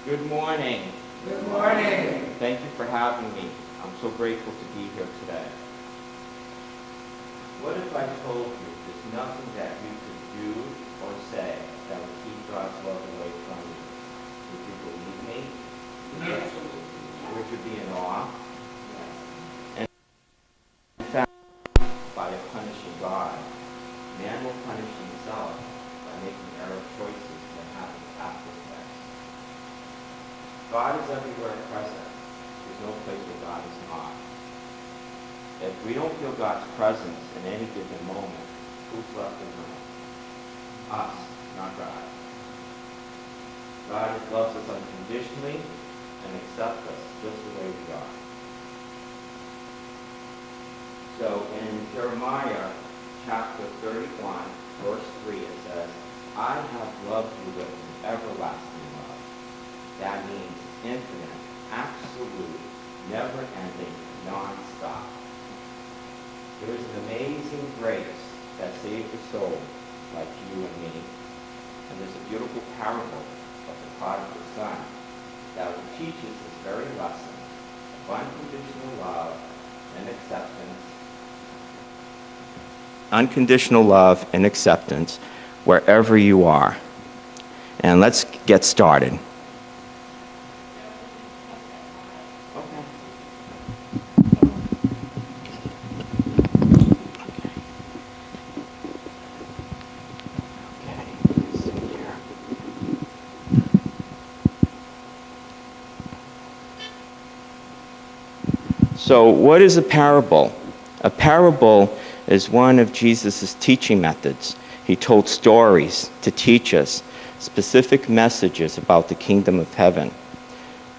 Good morning. Good morning. Thank you for having me. I'm so grateful to be here today. What if I told you there's nothing that you could do or say that would keep God's love away from you? Would you believe me? Absolutely. Would you be in awe? And in fact, by punishing God, man will punish himself by making error choices that happen after the fact. God is everywhere present. There's no place where God is not. If we don't feel God's presence in any given moment, who's left in the room? Us, not God. God loves us unconditionally and accepts us just the way we are. So in Jeremiah chapter 31, verse 3, it says, I have loved you with an everlasting love. That means infinite, absolute, never-ending, non-stop. There is an amazing grace that saved a soul like you and me. And there's a beautiful parable of the prodigal son that will teach us this very lesson of unconditional love and acceptance. Unconditional love and acceptance wherever you are. And let's get started. So what is a parable? A parable is one of Jesus' teaching methods. He told stories to teach us specific messages about the kingdom of heaven.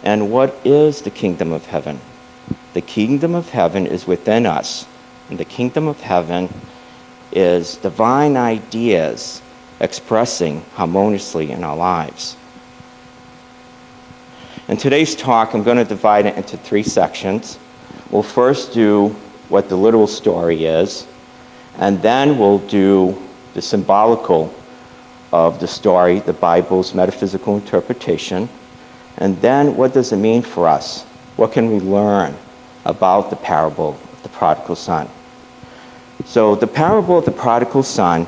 And what is the kingdom of heaven? The kingdom of heaven is within us. And the kingdom of heaven is divine ideas expressing harmoniously in our lives. In today's talk, I'm going to divide it into 3 sections. We'll first do what the literal story is, and then we'll do the symbolical of the story, the Bible's metaphysical interpretation, and then what does it mean for us? What can we learn about the parable of the prodigal son? So the parable of the prodigal son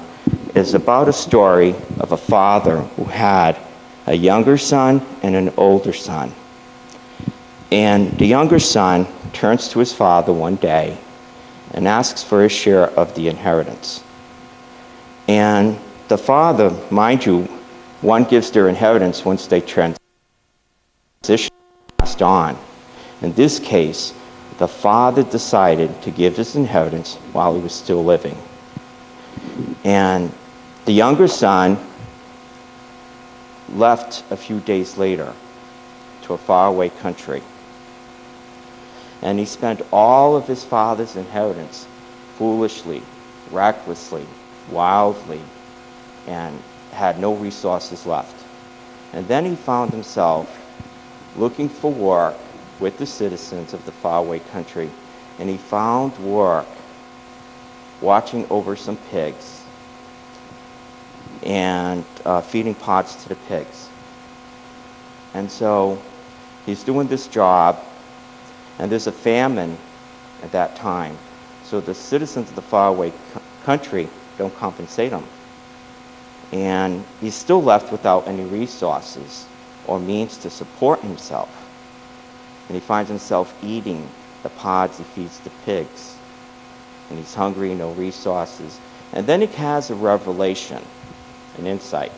is about a story of a father who had a younger son and an older son. And the younger son turns to his father one day and asks for his share of the inheritance. And the father, mind you, one gives their inheritance once they transition passed on. In this case, the father decided to give his inheritance while he was still living. And the younger son left a few days later to a faraway country. And he spent all of his father's inheritance foolishly, recklessly, wildly, and had no resources left. And then he found himself looking for work with the citizens of the faraway country. And he found work watching over some pigs and feeding pods to the pigs. And so he's doing this job. And there's a famine at that time. So the citizens of the faraway country don't compensate him. And he's still left without any resources or means to support himself. And he finds himself eating the pods he feeds the pigs. And he's hungry, no resources. And then he has a revelation, an insight.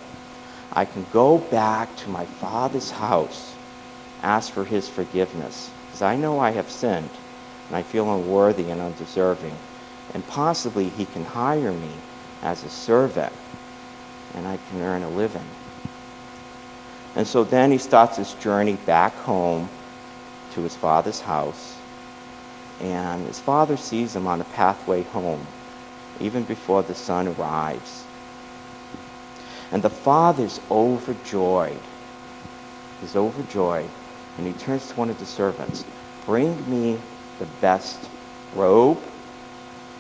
I can go back to my father's house, ask for his forgiveness. I know I have sinned, and I feel unworthy and undeserving, and possibly he can hire me as a servant, and I can earn a living. And so then he starts his journey back home to his father's house, and his father sees him on the pathway home, even before the son arrives. And the father's overjoyed. He's overjoyed. And he turns to one of the servants. Bring me the best robe,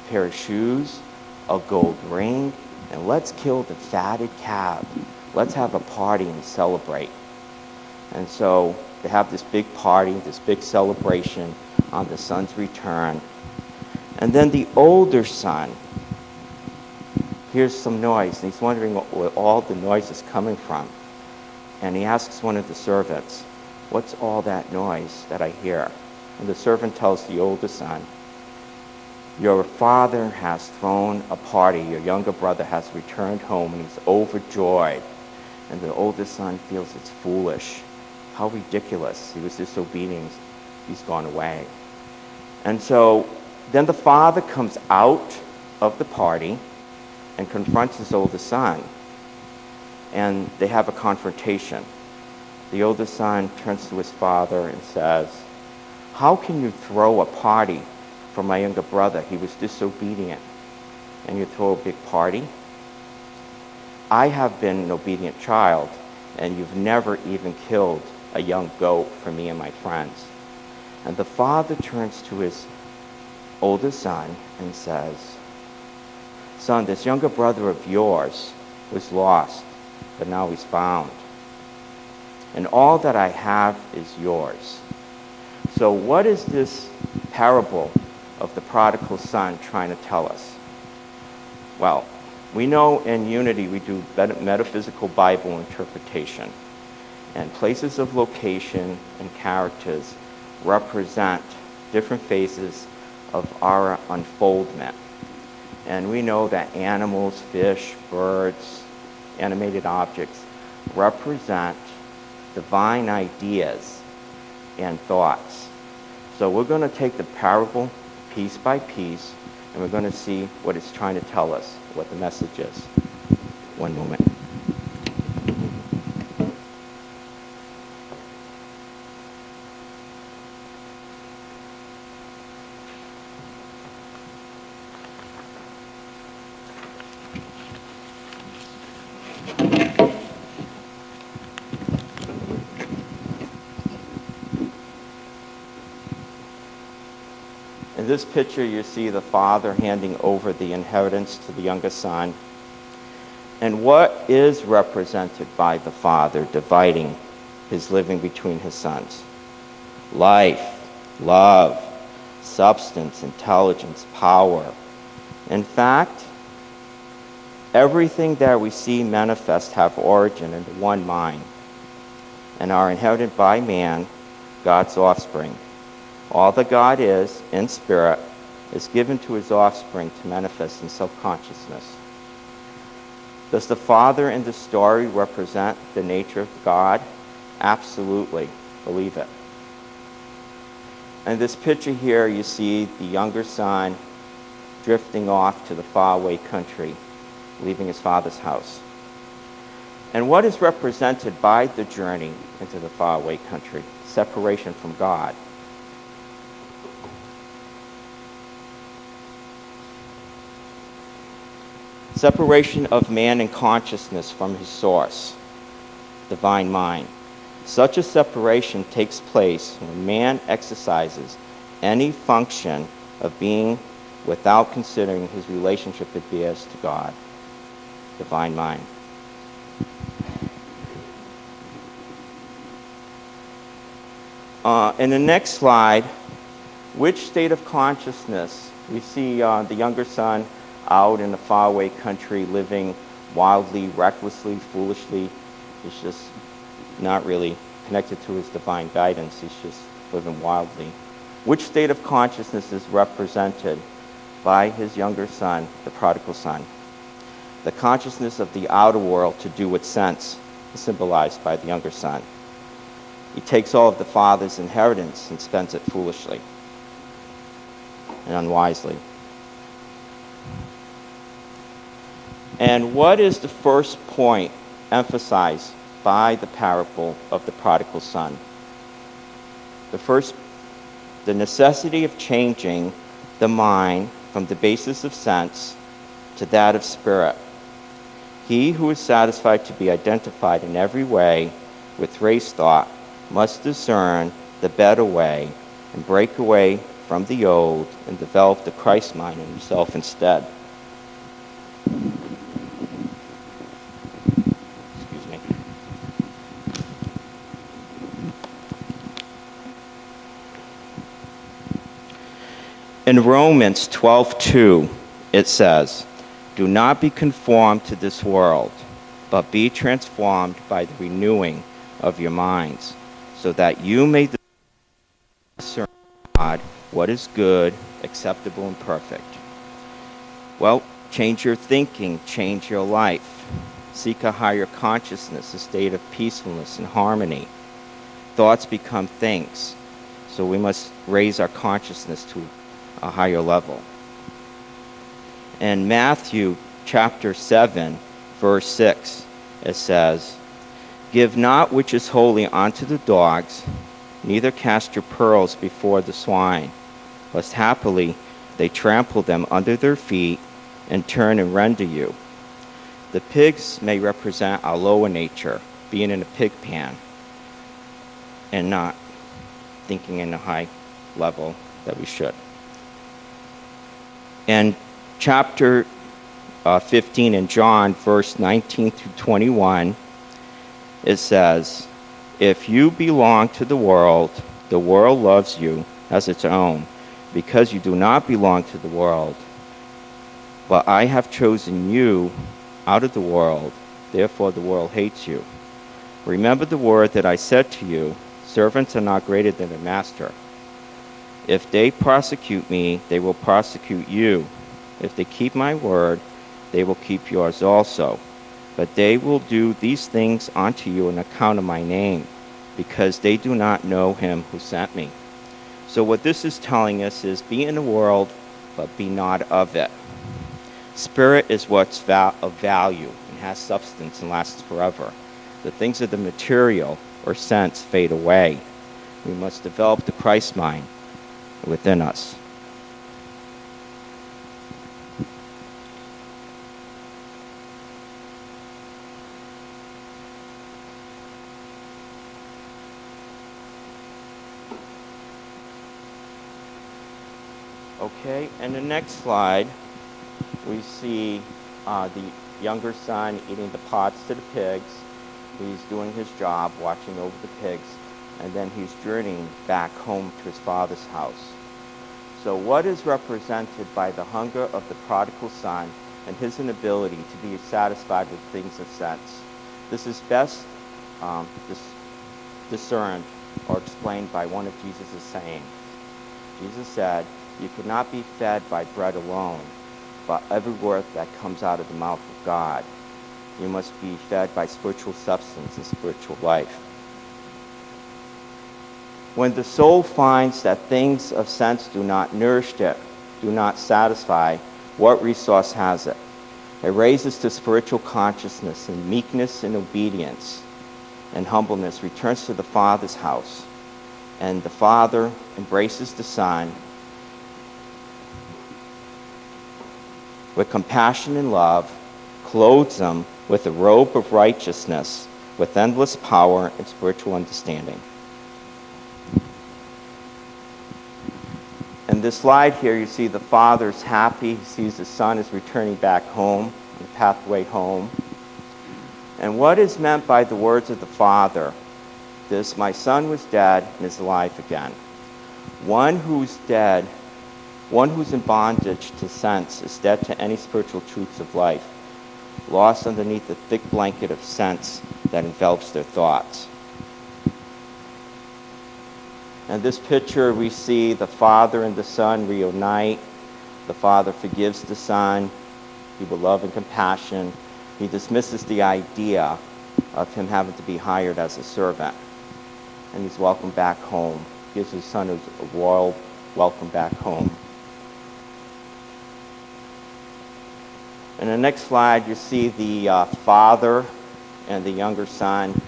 pair of shoes, a gold ring, and let's kill the fatted calf. Let's have a party and celebrate. And so they have this big party, this big celebration on the son's return. And then the older son hears some noise, and he's wondering where all the noise is coming from. And he asks one of the servants, "What's all that noise that I hear?" And the servant tells the older son, "Your father has thrown a party. Your younger brother has returned home, and he's overjoyed." And the older son feels it's foolish. How ridiculous. He was disobedient. He's gone away. And so then the father comes out of the party and confronts his older son. And they have a confrontation. The older son turns to his father and says, "How can you throw a party for my younger brother? He was disobedient. And you throw a big party? I have been an obedient child, and you've never even killed a young goat for me and my friends." And the father turns to his older son and says, "Son, this younger brother of yours was lost, but now he's found. And all that I have is yours." So what is this parable of the prodigal son trying to tell us? Well, we know in Unity we do metaphysical Bible interpretation. And places of location and characters represent different phases of our unfoldment. And we know that animals, fish, birds, animated objects represent divine ideas and thoughts. So we're going to take the parable piece by piece, and we're going to see what it's trying to tell us, what the message is. One moment. In this picture, you see the father handing over the inheritance to the younger son. And what is represented by the father dividing his living between his sons? Life, love, substance, intelligence, power. In fact, everything that we see manifest have origin in the one mind and are inherited by man, God's offspring. All that God is, in spirit, is given to his offspring to manifest in self-consciousness. Does the father in the story represent the nature of God? Absolutely. Believe it. In this picture here, you see the younger son drifting off to the faraway country, leaving his father's house. And what is represented by the journey into the faraway country? Separation from God. Separation of man and consciousness from his source, divine mind. Such a separation takes place when man exercises any function of being without considering his relationship it bears to God, divine mind. In the next slide, which state of consciousness? We see the younger son out in the faraway country, living wildly, recklessly, foolishly. He's just not really connected to his divine guidance. He's just living wildly. Which state of consciousness is represented by his younger son, the prodigal son? The consciousness of the outer world to do with sense is symbolized by the younger son. He takes all of the father's inheritance and spends it foolishly and unwisely. And what is the first point emphasized by the parable of the prodigal son? The necessity of changing the mind from the basis of sense to that of spirit. He who is satisfied to be identified in every way with race thought must discern the better way and break away from the old and develop the Christ mind in himself instead. In Romans 12:2, it says, "Do not be conformed to this world, but be transformed by the renewing of your minds, so that you may discern God what is good, acceptable, and perfect." Well, change your thinking, change your life. Seek a higher consciousness, a state of peacefulness and harmony. Thoughts become things, so we must raise our consciousness to a higher level. In Matthew chapter 7, verse 6, it says, "Give not which is holy unto the dogs, neither cast your pearls before the swine, lest happily they trample them under their feet and turn and rend to you." The pigs may represent our lower nature, being in a pig pen and not thinking in a high level that we should. In chapter 15 in John, verse 19 through 21, it says, "If you belong to the world loves you as its own, because you do not belong to the world. But I have chosen you out of the world, therefore the world hates you. Remember the word that I said to you, servants are not greater than their master. If they prosecute me, they will prosecute you. If they keep my word, they will keep yours also. But they will do these things unto you on account of my name, because they do not know him who sent me." So what this is telling us is, be in the world, but be not of it. Spirit is what's of value and has substance and lasts forever. The things of the material or sense fade away. We must develop the Christ mind within us. Okay, and the next slide, we see the younger son eating the pods to the pigs. He's doing his job, watching over the pigs, and then he's journeying back home to his father's house. So what is represented by the hunger of the prodigal son and his inability to be satisfied with things of sense? This is best discerned or explained by one of Jesus' sayings. Jesus said, "You could not be fed by bread alone, but every word that comes out of the mouth of God. You must be fed by spiritual substance and spiritual life." When the soul finds that things of sense do not nourish it, do not satisfy, what resource has it? It raises to spiritual consciousness, and meekness and obedience and humbleness returns to the Father's house. And the Father embraces the Son with compassion and love, clothes them with a robe of righteousness, with endless power and spiritual understanding. In this slide here, you see the father's happy. He sees the son is returning back home, on the pathway home. And what is meant by the words of the father? This, "My son was dead and is alive again." One who's dead, one who's in bondage to sense, is dead to any spiritual truths of life, lost underneath the thick blanket of sense that envelops their thoughts. In this picture, we see the father and the son reunite. The father forgives the son. He will love and compassion. He dismisses the idea of him having to be hired as a servant. And he's welcomed back home. Gives his son a royal welcome back home. In the next slide, you see the father and the younger son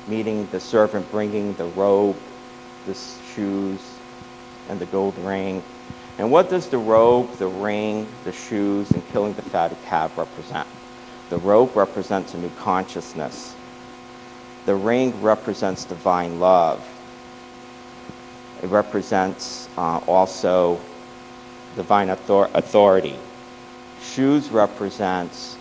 meeting the servant, bringing the robe, the shoes, and the gold ring. And what does the robe, the ring, the shoes, and killing the fatted calf represent? The robe represents a new consciousness. The ring represents divine love. It represents also divine authority. Shoes represents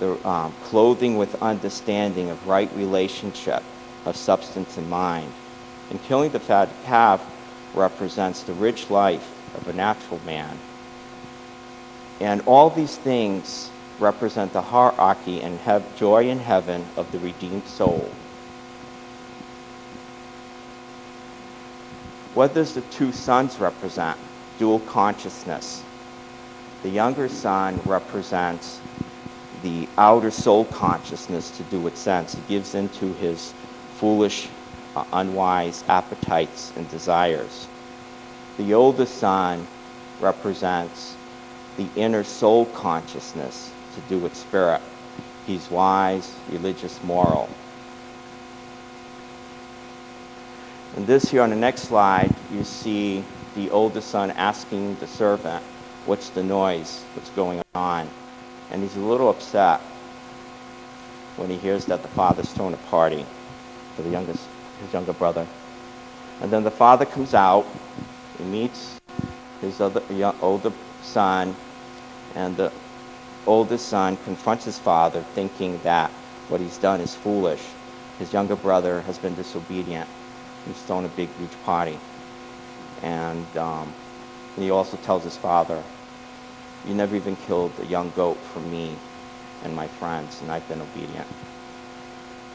the clothing with understanding of right relationship, of substance and mind. And killing the fatted calf represents the rich life of a natural man. And all these things represent the hierarchy and joy in heaven of the redeemed soul. What does the two sons represent? Dual consciousness. The younger son represents the outer soul consciousness to do its sense. He gives into his foolish, unwise appetites and desires. The older son represents the inner soul consciousness to do with spirit. He's wise, religious, moral. And this here on the next slide, you see the older son asking the servant, what's the noise, what's going on? And he's a little upset when he hears that the father's throwing a party for his younger brother. And then the father comes out, he meets his older son, and the older son confronts his father, thinking that what he's done is foolish. His younger brother has been disobedient. He's thrown a big, huge party. And he also tells his father, you never even killed a young goat for me and my friends, and I've been obedient.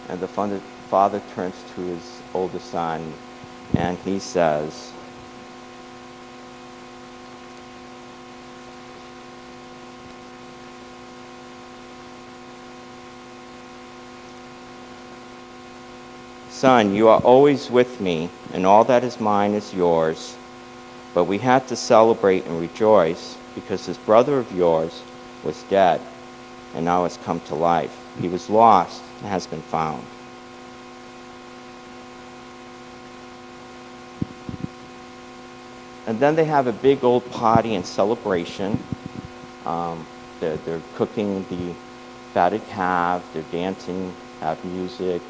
And the father turns to his older son, and he says, son, you are always with me, and all that is mine is yours. But we had to celebrate and rejoice because this brother of yours was dead and now has come to life. He was lost and has been found. And then they have a big old party and celebration. They're cooking the fatted calf, they're dancing, have music,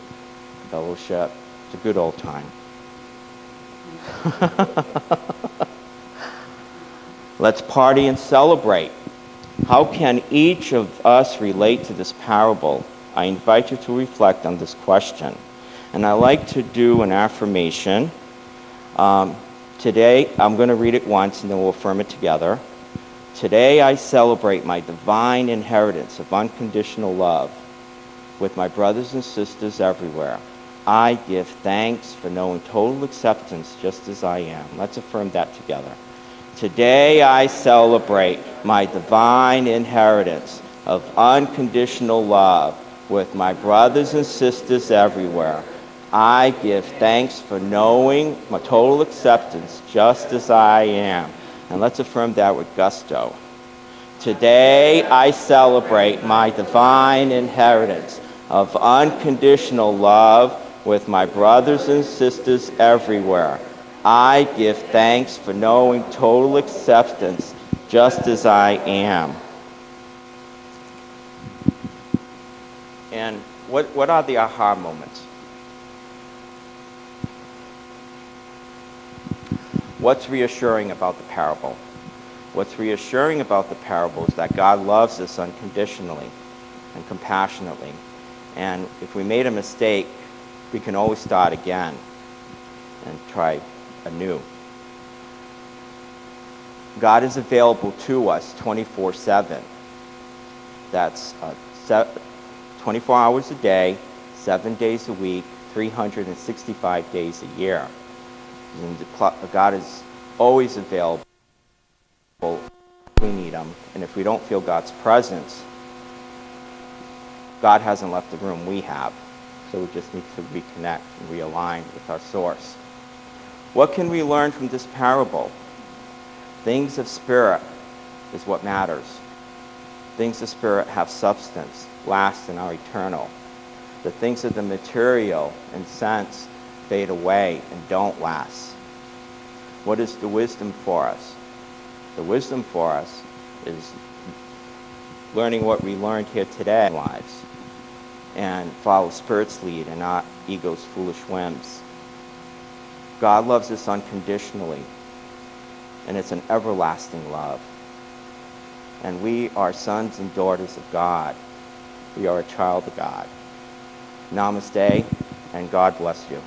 fellowship. It's a good old time. Let's party and celebrate. How can each of us relate to this parable? I invite you to reflect on this question. And I like to do an affirmation. Today, I'm going to read it once and then we'll affirm it together. Today, I celebrate my divine inheritance of unconditional love with my brothers and sisters everywhere. I give thanks for knowing total acceptance just as I am. Let's affirm that together. Today I celebrate my divine inheritance of unconditional love with my brothers and sisters everywhere. I give thanks for knowing my total acceptance just as I am. And let's affirm that with gusto. Today I celebrate my divine inheritance of unconditional love with my brothers and sisters everywhere. I give thanks for knowing total acceptance just as I am. And what are the aha moments? What's reassuring about the parable? What's reassuring about the parable is that God loves us unconditionally and compassionately. And if we made a mistake, we can always start again and try anew. God is available to us 24/7. That's 24 hours a day, 7 days a week, 365 days a year. And God is always available when we need Him. And if we don't feel God's presence, God hasn't left the room, we have. So we just need to reconnect and realign with our source. What can we learn from this parable? Things of spirit is what matters. Things of spirit have substance, last, and are eternal. The things of the material and sense fade away and don't last. What is the wisdom for us? The wisdom for us is learning what we learned here today in lives and follow Spirit's lead and not ego's foolish whims. God loves us unconditionally, and it's an everlasting love. And we are sons and daughters of God. We are a child of God. Namaste, and God bless you.